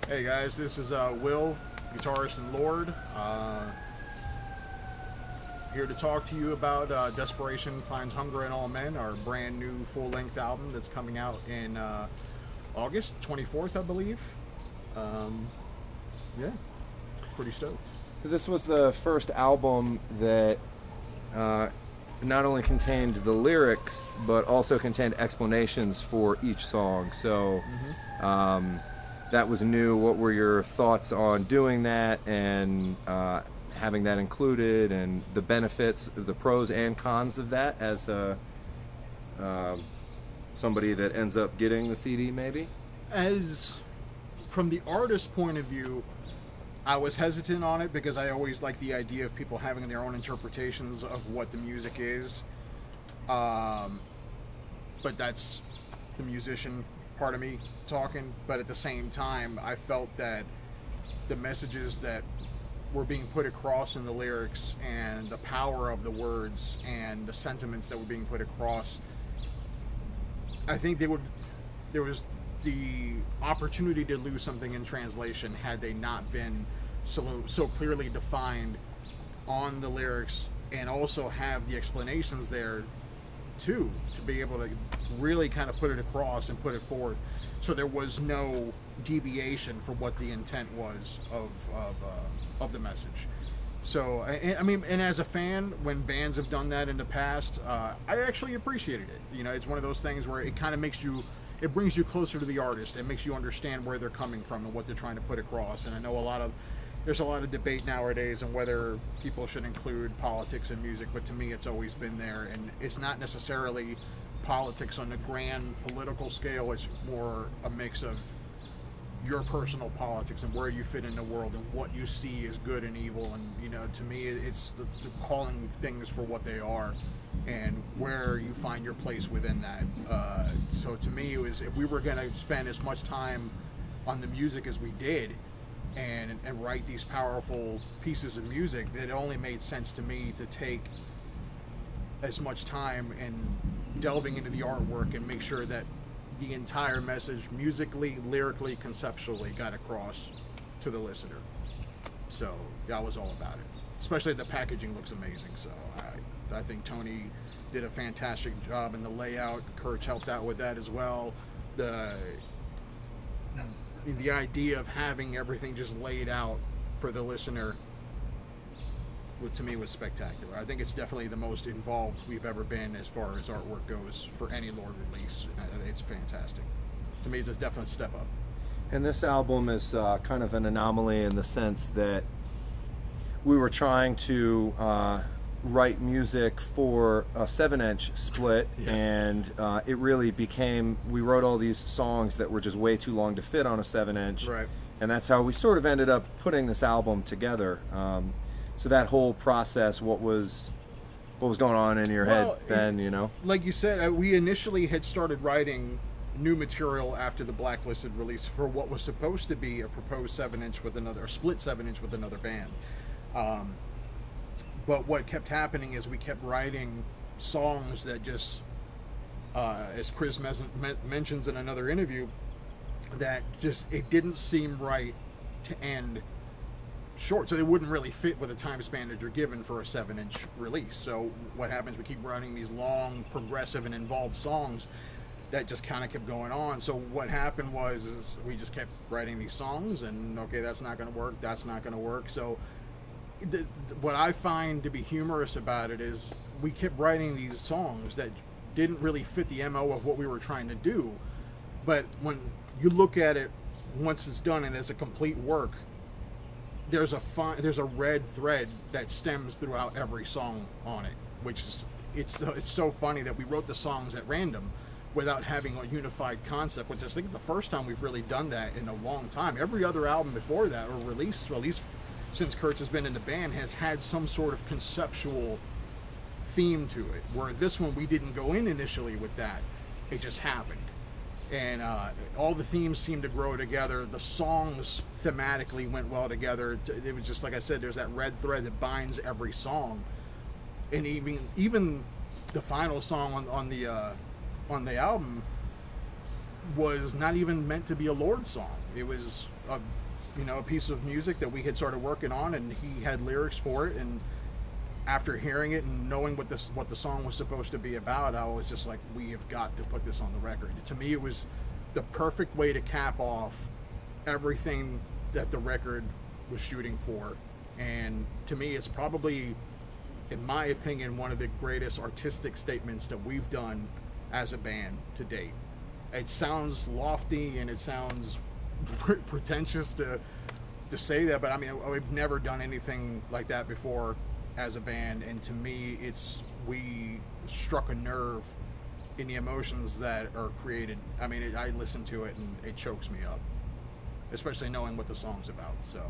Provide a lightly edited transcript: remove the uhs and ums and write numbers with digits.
Hey guys, this is Will, guitarist and Lord, here to talk to you about Desperation Finds Hunger in All Men, our brand new full-length album that's coming out in August 24th, I believe. Yeah, pretty stoked. This was the first album that not only contained the lyrics, but also contained explanations for each song. So that was new. What were your thoughts on doing that and having that included, and the benefits, the pros and cons of that as somebody that ends up getting the CD, maybe? As from the artist's point of view, I was hesitant on it because I always like the idea of people having their own interpretations of what the music is. But that's the musician part of me talking. But at the same time, I felt that the messages that were being put across in the lyrics and the power of the words and the sentiments that were being put across, I think there was the opportunity to lose something in translation had they not been so clearly defined on the lyrics, and also have the explanations there too, to be able to really kind of put it across and put it forth, so there was no deviation from what the intent was of the message. So I mean, and as a fan, when bands have done that in the past, I actually appreciated it. You know, it's one of those things where it kind of makes you, it brings you closer to the artist. It makes you understand where they're coming from and what they're trying to put across. And I know there's a lot of debate nowadays on whether people should include politics in music, but to me it's always been there. And it's not necessarily politics on the grand political scale, it's more a mix of your personal politics and where you fit in the world and what you see as good and evil. And, you know, to me it's the calling things for what they are and where you find your place within that. So to me, it was, if we were going to spend as much time on the music as we did and write these powerful pieces of music, it only made sense to me to take as much time in delving into the artwork and make sure that the entire message, musically, lyrically, conceptually, got across to the listener. So that was all about it. Especially the packaging looks amazing. So I think Tony did a fantastic job in the layout. Kurtz helped out with that as well. The idea of having everything just laid out for the listener, to me, was spectacular. I think it's definitely the most involved we've ever been as far as artwork goes for any Lord release. It's fantastic. To me, it's a definite step up. And this album is kind of an anomaly in the sense that we were trying to write music for a 7-inch split, and it really became, we wrote all these songs that were just way too long to fit on a 7-inch. Right. And that's how we sort of ended up putting this album together. So that whole process, what was going on in your head then, you know? Like you said, we initially had started writing new material after the Blacklisted release for what was supposed to be a proposed 7-inch with another, a split 7-inch with another band. But what kept happening is we kept writing songs that just, as Chris mentions in another interview, that just, it didn't seem right to end short, so they wouldn't really fit with the time span that you're given for a 7-inch release. So what happens, we keep writing these long, progressive and involved songs that just kind of kept going on. So what happened is we just kept writing these songs, and okay, that's not going to work, that's not going to work. So what I find to be humorous about it is we kept writing these songs that didn't really fit the MO of what we were trying to do, but when you look at it once it's done and as a complete work, there's a red thread that stems throughout every song on it, which is, it's so funny that we wrote the songs at random without having a unified concept, which I think the first time we've really done that in a long time. Every other album before that, or release, at least since Kurtz has been in the band, has had some sort of conceptual theme to it, where this one we didn't go in initially with that, it just happened. And all the themes seemed to grow together. The songs thematically went well together. It was just, like I said, there's that red thread that binds every song. And even the final song on the album, was not even meant to be a Lord song. It was a a piece of music that we had started working on, and he had lyrics for it. And after hearing it and knowing what the song was supposed to be about, I was just like, we have got to put this on the record. To me, it was the perfect way to cap off everything that the record was shooting for. And to me, it's probably, in my opinion, one of the greatest artistic statements that we've done as a band to date. It sounds lofty and it sounds pretentious to say that, but I mean, we've never done anything like that before as a band, and to me, we struck a nerve in the emotions that are created. I mean, I listen to it and it chokes me up, especially knowing what the song's about. So